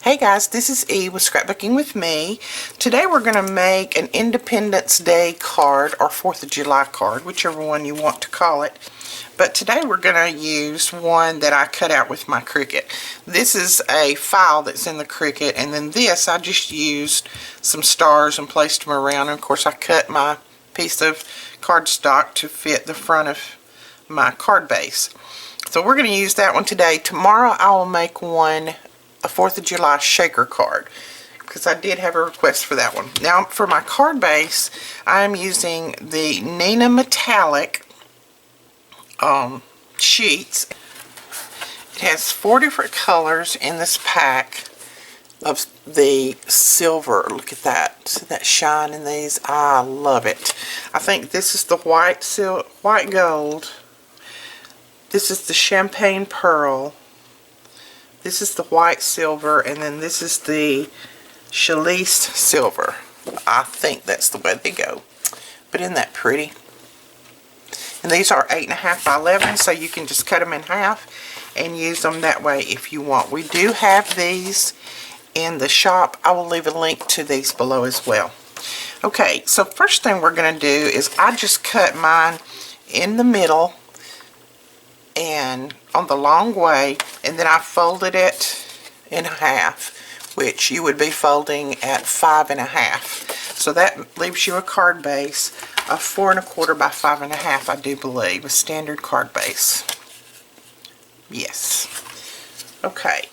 Hey guys, this is E with Scrapbooking with me. Today we're going to make an Independence Day card or 4th of July card, whichever one you want to call it. But today we're going to use one that I cut out with my Cricut. This is a file that's in the Cricut, and then this I just used some stars and placed them around. And of course I cut my piece of cardstock to fit the front of my card base. So we're going to use that one today. Tomorrow I will make one, a 4th of July shaker card, because I did have a request for that one. Now for my card base, I'm using the Nina Metallic sheets. It has 4 different colors in this pack of the silver. Look at that. See that shine in these? I love it. I think this is the white gold. This is the champagne pearl. This is the white silver, and then this is the chaliste silver. I think that's the way they go. But isn't that pretty? And these are 8.5 by 11, so you can just cut them in half and use them that way if you want. We do have these in the shop. I will leave a link to these below as well. Okay, so first thing we're going to do is I just cut mine in the middle and on the long way, and then I folded it in half, which you would be folding at 5.5. So that leaves you a card base of 4.25 by 5.5, I do believe, a standard card base. Yes. Okay.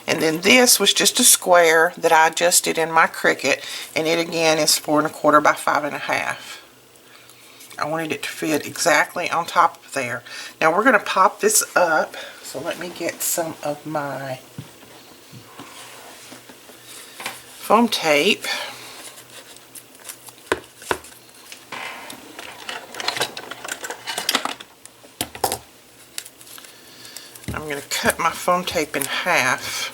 And then this was just a square that I adjusted in my Cricut, and it again is 4.25 by 5.5. I wanted it to fit exactly on top of there. Now we're going to pop this up, so let me get some of my foam tape. I'm going to cut my foam tape in half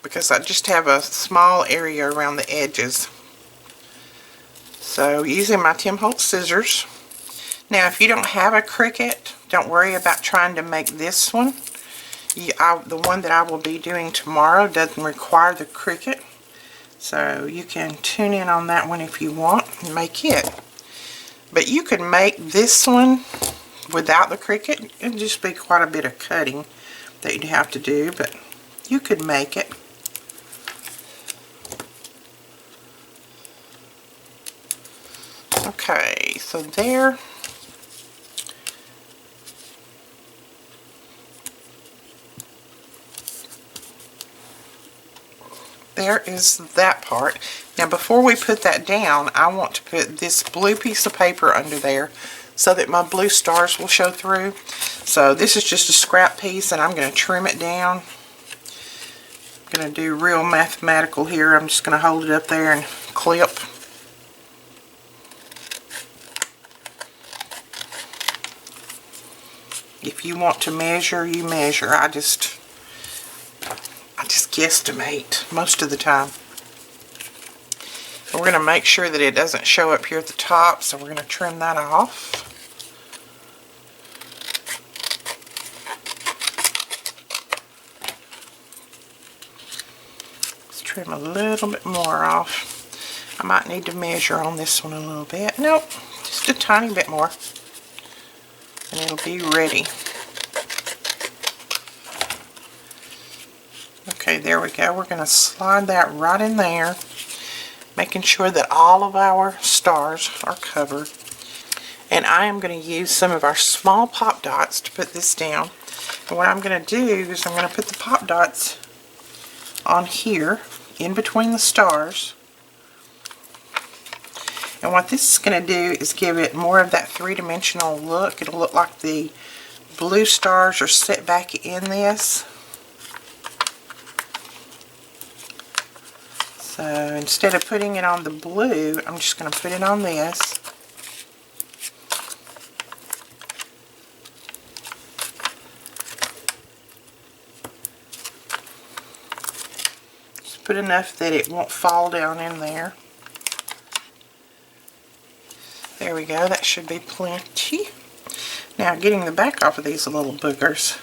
because I just have a small area around the edges. So using my Tim Holtz scissors. Now if you don't have a Cricut, don't worry about trying to make this one. The one that I will be doing tomorrow doesn't require the Cricut. So you can tune in on that one if you want and make it. But you could make this one without the Cricut. It'd just be quite a bit of cutting that you'd have to do, but you could make it. Okay, so there is that part. Now before we put that down, I want to put this blue piece of paper under there so that my blue stars will show through. So this is just a scrap piece, and I'm going to trim it down. I'm going to do real mathematical here. I'm just going to hold it up there and clip. If you want to measure, you measure. I just guesstimate most of the time. And we're going to make sure that it doesn't show up here at the top, so we're going to trim that off. Let's trim a little bit more off. I might need to measure on this one a little bit. Nope, just a tiny bit more. And it'll be ready. Okay, there we go. We're going to slide that right in there, making sure that all of our stars are covered. And I am going to use some of our small pop dots to put this down. And what I'm going to do is I'm going to put the pop dots on here, in between the stars. And what this is going to do is give it more of that three-dimensional look. It'll look like the blue stars are set back in this. So instead of putting it on the blue, I'm just going to put it on this. Just put enough that it won't fall down in there. There we go, that should be plenty. Now getting the back off of these little boogers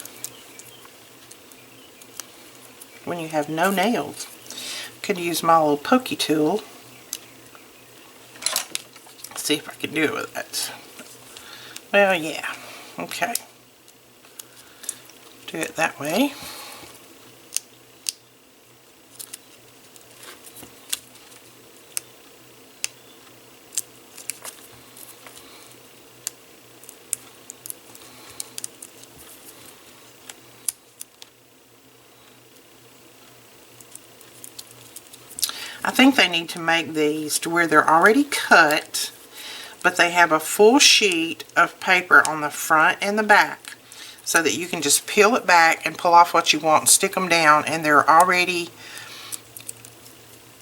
when you have no nails. Could use my little pokey tool. See if I can do it with that. Well, yeah. Okay. Do it that way. I think they need to make these to where they're already cut, but they have a full sheet of paper on the front and the back so that you can just peel it back and pull off what you want and stick them down, and they're already,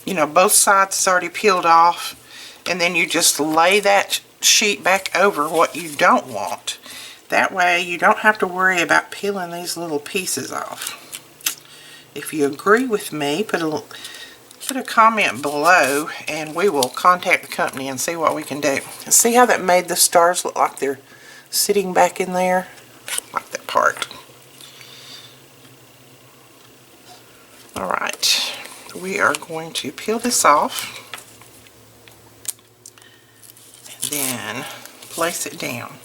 you know, both sides is already peeled off, and then you just lay that sheet back over what you don't want. That way you don't have to worry about peeling these little pieces off. If you agree with me, put a comment below and we will contact the company and see what we can do. See how that made the stars look like they're sitting back in there? I like that part. Alright, we are going to peel this off and then place it down.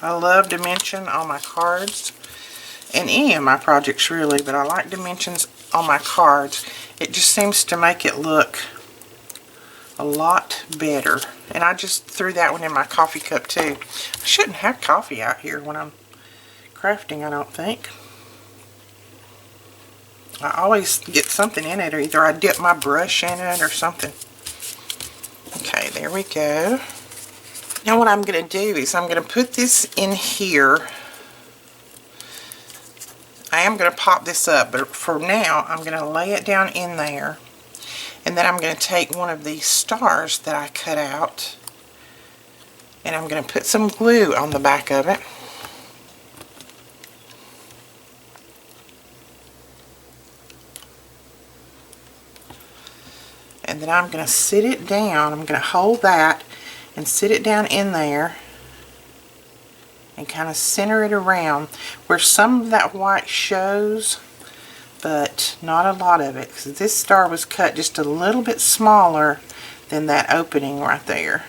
I love dimension on my cards and any of my projects really, but I like dimensions on my cards. It just seems to make it look a lot better. And I just threw that one in my coffee cup too. I shouldn't have coffee out here when I'm crafting, I don't think. I always get something in it, or either I dip my brush in it or something. Okay, there we go. Now what I'm going to do is I'm going to put this in here. I am going to pop this up, but for now I'm going to lay it down in there. And then I'm going to take one of these stars that I cut out and I'm going to put some glue on the back of it. And then I'm going to sit it down. I'm going to hold that and sit it down in there and kind of center it around where some of that white shows, but not a lot of it, because this star was cut just a little bit smaller than that opening right there.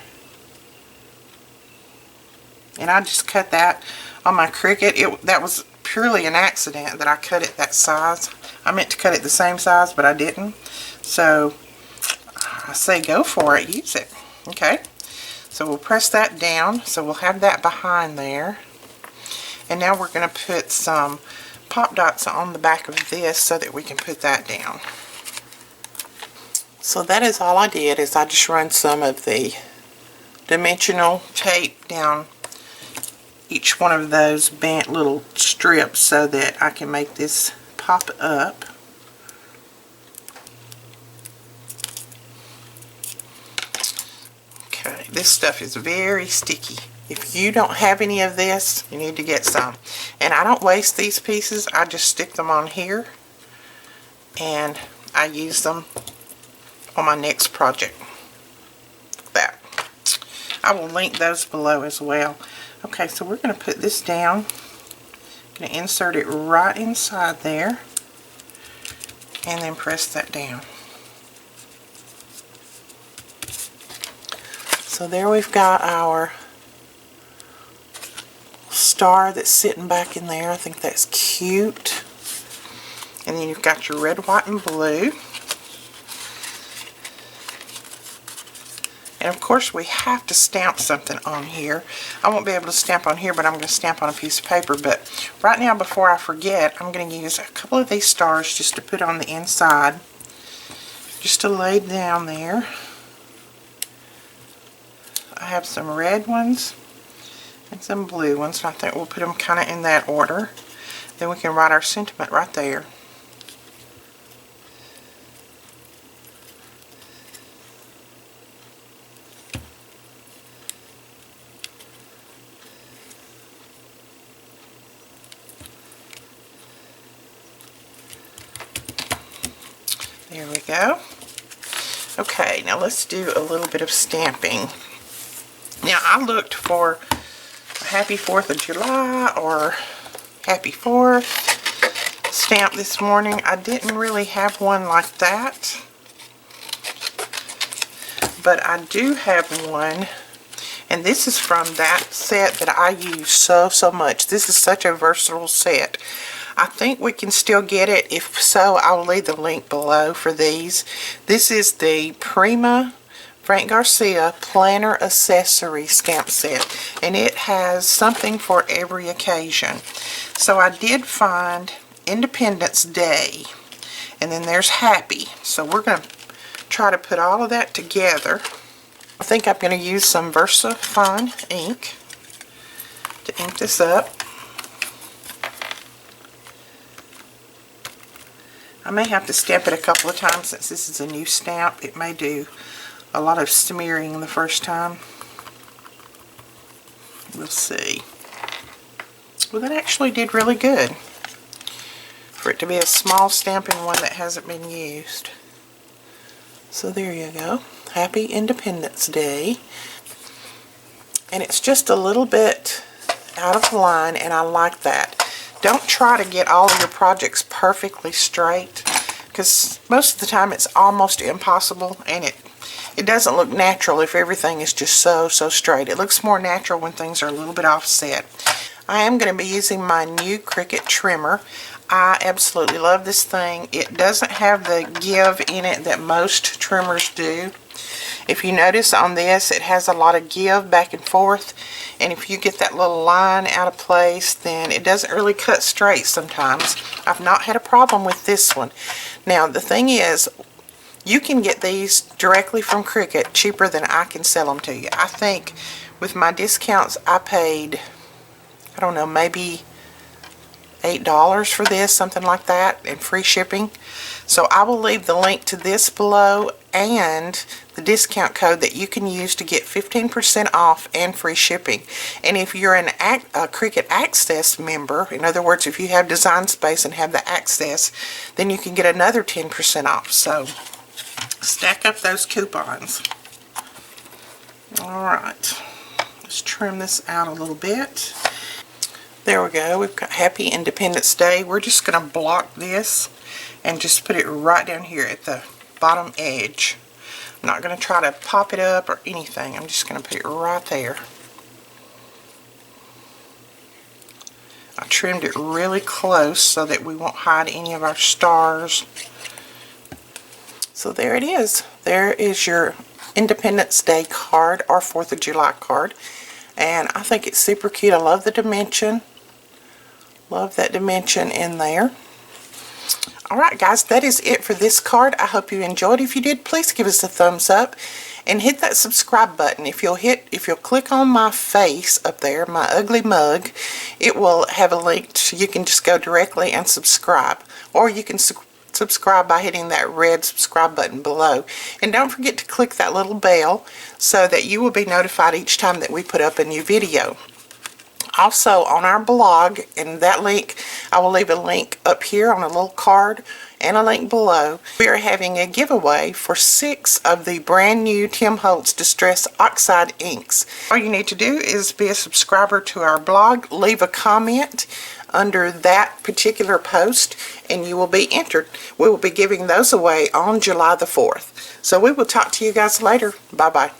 And I just cut that on my Cricut. That was purely an accident that I cut it that size. I meant to cut it the same size, but I didn't. So I say go for it, use it. Okay. So we'll press that down, so we'll have that behind there. And now we're going to put some pop dots on the back of this so that we can put that down. So that is all I did, is I just run some of the dimensional tape down each one of those bent little strips so that I can make this pop up. Okay, this stuff is very sticky. If you don't have any of this, you need to get some. And I don't waste these pieces. I just stick them on here and I use them on my next project. That. I will link those below as well. Okay, so we're going to put this down. I'm going to insert it right inside there and then press that down. So there we've got our star that's sitting back in there. I think that's cute. And then you've got your red, white, and blue. And of course we have to stamp something on here. I won't be able to stamp on here, but I'm going to stamp on a piece of paper. But right now, before I forget, I'm going to use a couple of these stars just to put on the inside. Just to lay down there. I have some red ones and some blue ones, so I think we'll put them kind of in that order. Then we can write our sentiment right there. There we go. Okay, now let's do a little bit of stamping. Now I looked for a Happy 4th of July or Happy 4th stamp this morning. I didn't really have one like that, but I do have one, and this is from that set that I use so much. This is such a versatile set. I think we can still get it. If so, I'll leave the link below for these. This is the Prima Frank Garcia Planner Accessory Stamp Set, and it has something for every occasion. So I did find Independence Day, and then there's Happy. So we're going to try to put all of that together. I think I'm going to use some VersaFine ink to ink this up. I may have to stamp it a couple of times since this is a new stamp. It may do a lot of smearing the first time. We'll see. Well, that actually did really good for it to be a small stamping one that hasn't been used. So there you go. Happy Independence Day. And it's just a little bit out of line, and I like that. Don't try to get all of your projects perfectly straight, because most of the time it's almost impossible, and it doesn't look natural if everything is just so straight. It looks more natural when things are a little bit offset. I am going to be using my new Cricut trimmer. I absolutely love this thing. It doesn't have the give in it that most trimmers do. If you notice on this, it has a lot of give back and forth, and if you get that little line out of place, then it doesn't really cut straight sometimes. I've not had a problem with this one. Now the thing is, you can get these directly from Cricut cheaper than I can sell them to you. I think with my discounts I paid, I don't know, maybe $8 for this, something like that, and free shipping. So I will leave the link to this below and the discount code that you can use to get 15% off and free shipping. And if you're a Cricut Access member, in other words, if you have Design Space and have the access, then you can get another 10% off. So stack up those coupons. Alright, let's trim this out a little bit. There we go. We've got Happy Independence Day. We're just going to block this and just put it right down here at the bottom edge. I'm not going to try to pop it up or anything. I'm just going to put it right there. I trimmed it really close so that we won't hide any of our stars. So there it is. There is your Independence Day card or 4th of July card. And I think it's super cute. I love the dimension. Love that dimension in there. Alright guys, that is it for this card. I hope you enjoyed. If you did, please give us a thumbs up and hit that subscribe button. If you'll click on my face up there, my ugly mug, it will have a link to, you can just go directly and subscribe, or you can subscribe by hitting that red subscribe button below. And don't forget to click that little bell so that you will be notified each time that we put up a new video. Also on our blog, and that link, I will leave a link up here on a little card and a link below. We are having a giveaway for 6 of the brand new Tim Holtz Distress Oxide inks. All you need to do is be a subscriber to our blog, leave a comment under that particular post, and you will be entered. We will be giving those away on July the 4th. So we will talk to you guys later. Bye bye.